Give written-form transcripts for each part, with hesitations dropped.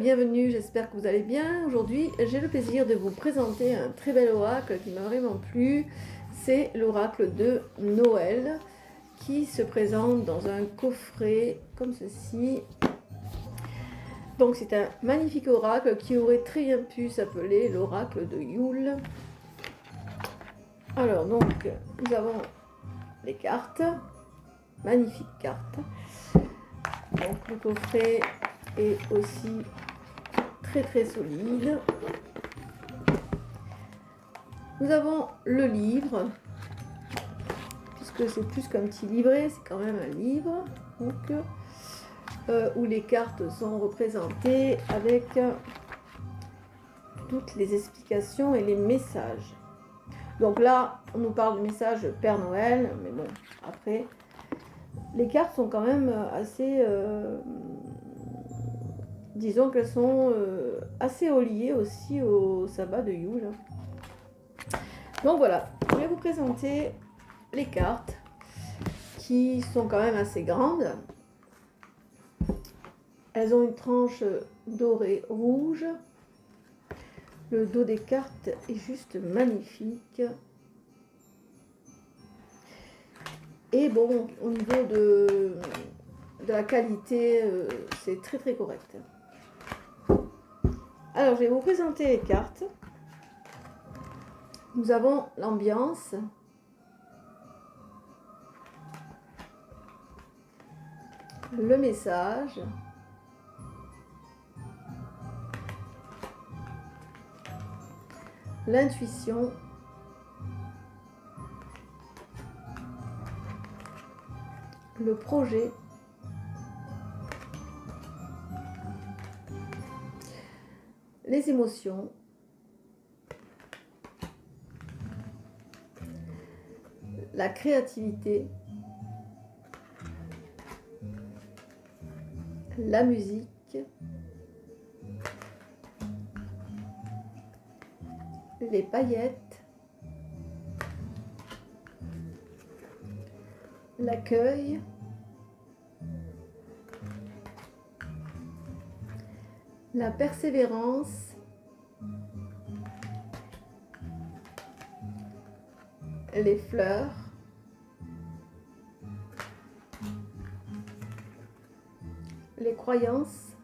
bienvenue, j'espère que vous allez bien. Aujourd'hui, j'ai le plaisir de vous présenter un très bel oracle qui m'a vraiment plu. C'est l'oracle de Noël qui se présente dans un coffret comme ceci. Donc c'est un magnifique oracle qui aurait très bien pu s'appeler l'oracle de Yule. Alors donc, nous avons les cartes, magnifiques cartes. Donc le coffret est aussi très solide. Nous avons le livre, puisque c'est plus qu'un petit livret, c'est quand même un livre, donc, où les cartes sont représentées avec toutes les explications et les messages. Donc là, on nous parle du message Père Noël, mais bon, après, les cartes sont quand même assez... disons qu'elles sont assez reliées aussi au sabbat de Yule. Donc voilà, je vais vous présenter les cartes qui sont quand même assez grandes. Elles ont une tranche dorée rouge. Le dos des cartes est juste magnifique. Et bon, au niveau de la qualité, c'est très correct. Alors, je vais vous présenter les cartes. Nous avons l'ambiance, le message, l'intuition, le projet, les émotions, la créativité, la musique, les paillettes, l'accueil, la persévérance, les fleurs, les croyances,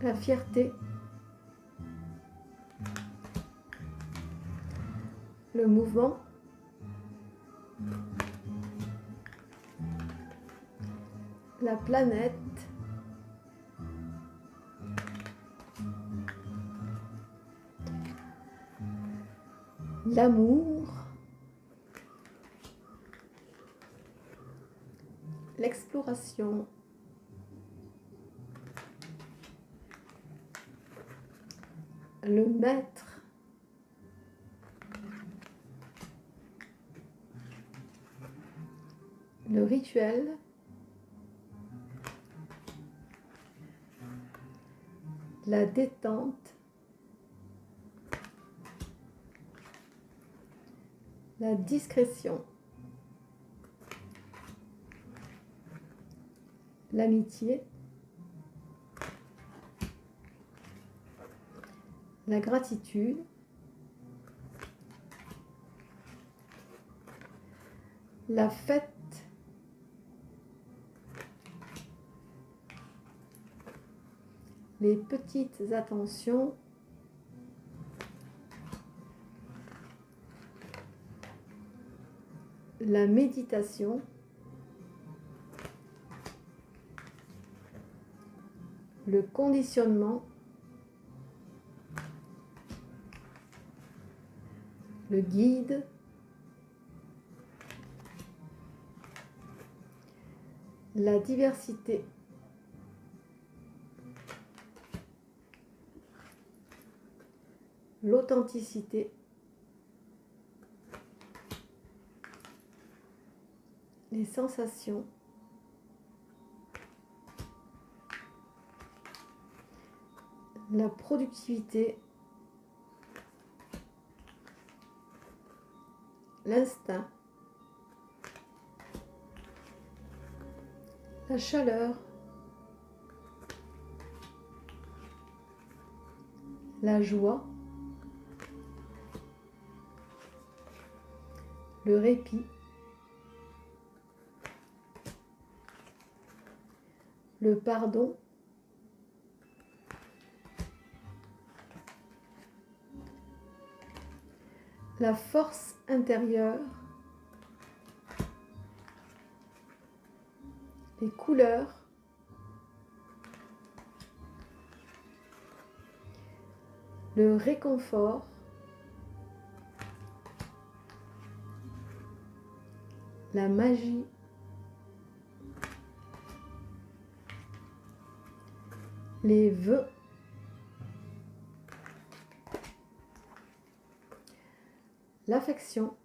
la fierté, le mouvement, la planète, l'amour, l'exploration, le maître, le rituel, la détente, la discrétion, l'amitié, la gratitude, la fête, les petites attentions, la méditation, le conditionnement, le guide, la diversité, l'authenticité, les sensations, la productivité, l'instinct, la chaleur, la joie, le répit, le pardon, la force intérieure, les couleurs, le réconfort, la magie, les vœux, l'affection,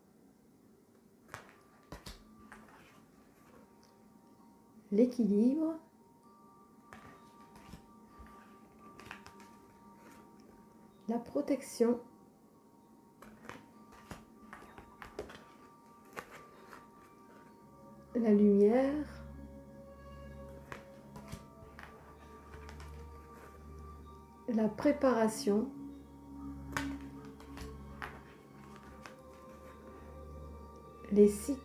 l'équilibre, la protection, la lumière, la préparation, les cycles,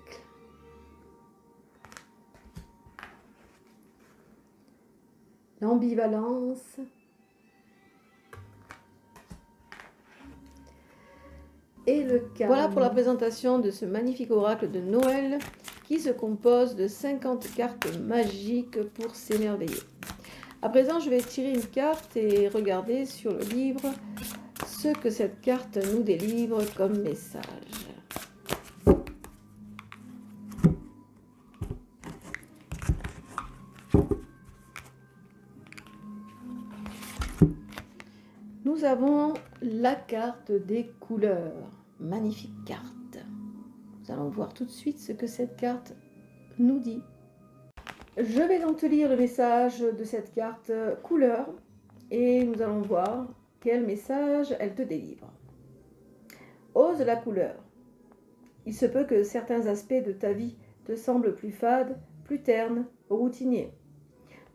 l'ambivalence, et le calme. Voilà pour la présentation de ce magnifique oracle de Noël qui se compose de 50 cartes magiques pour s'émerveiller. À présent, je vais tirer une carte et regarder sur le livre ce que cette carte nous délivre comme message. Nous avons la carte des couleurs. Magnifique carte. Nous allons voir tout de suite ce que cette carte nous dit. Je vais donc te lire le message de cette carte couleur et nous allons voir quel message elle te délivre. Ose la couleur. Il se peut que certains aspects de ta vie te semblent plus fades, plus ternes, routiniers.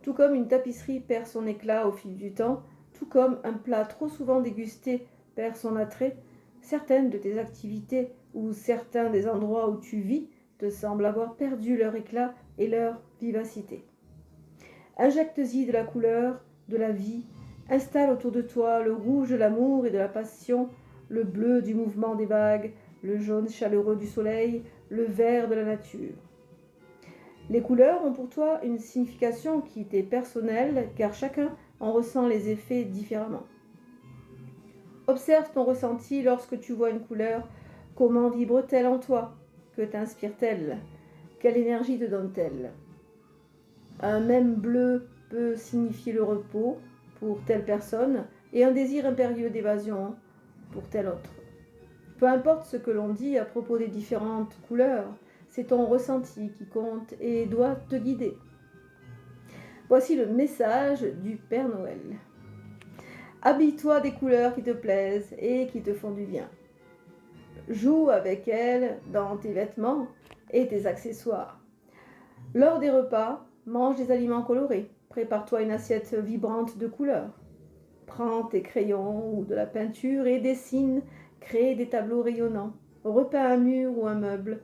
Tout comme une tapisserie perd son éclat au fil du temps, tout comme un plat trop souvent dégusté perd son attrait, certaines de tes activités ou certains des endroits où tu vis te semblent avoir perdu leur éclat et leur vivacité. Injecte-y de la couleur, de la vie, installe autour de toi le rouge de l'amour et de la passion, le bleu du mouvement des vagues, le jaune chaleureux du soleil, le vert de la nature. Les couleurs ont pour toi une signification qui t'est personnelle car chacun en ressent les effets différemment. Observe ton ressenti lorsque tu vois une couleur. Comment vibre-t-elle en toi? Que t'inspire-t-elle? Quelle énergie te donne-t-elle? Un même bleu peut signifier le repos pour telle personne et un désir impérieux d'évasion pour telle autre. Peu importe ce que l'on dit à propos des différentes couleurs, c'est ton ressenti qui compte et doit te guider. Voici le message du Père Noël. Habille-toi des couleurs qui te plaisent et qui te font du bien. Joue avec elles dans tes vêtements et tes accessoires. Lors des repas, mange des aliments colorés. Prépare-toi une assiette vibrante de couleurs. Prends tes crayons ou de la peinture et dessine, crée des tableaux rayonnants. Repeins un mur ou un meuble.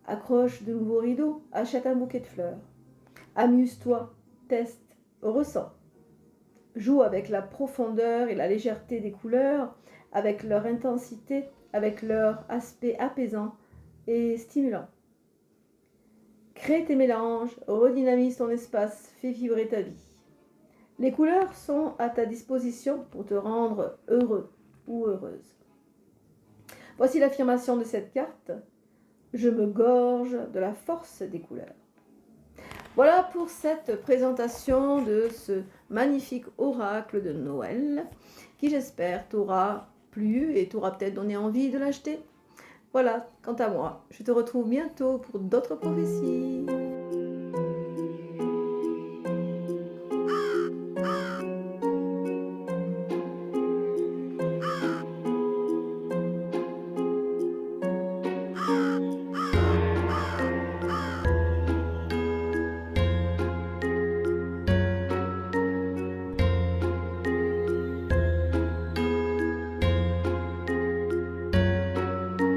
Accroche de nouveaux rideaux, achète un bouquet de fleurs. Amuse-toi, teste, ressens. Joue avec la profondeur et la légèreté des couleurs, avec leur intensité, avec leur aspect apaisant et stimulant. Crée tes mélanges, redynamise ton espace, fais vibrer ta vie. Les couleurs sont à ta disposition pour te rendre heureux ou heureuse. Voici l'affirmation de cette carte. Je me gorge de la force des couleurs. Voilà pour cette présentation de ce magnifique oracle de Noël qui, j'espère, t'aura plu et t'aura peut-être donné envie de l'acheter. Voilà, quant à moi, je te retrouve bientôt pour d'autres prophéties.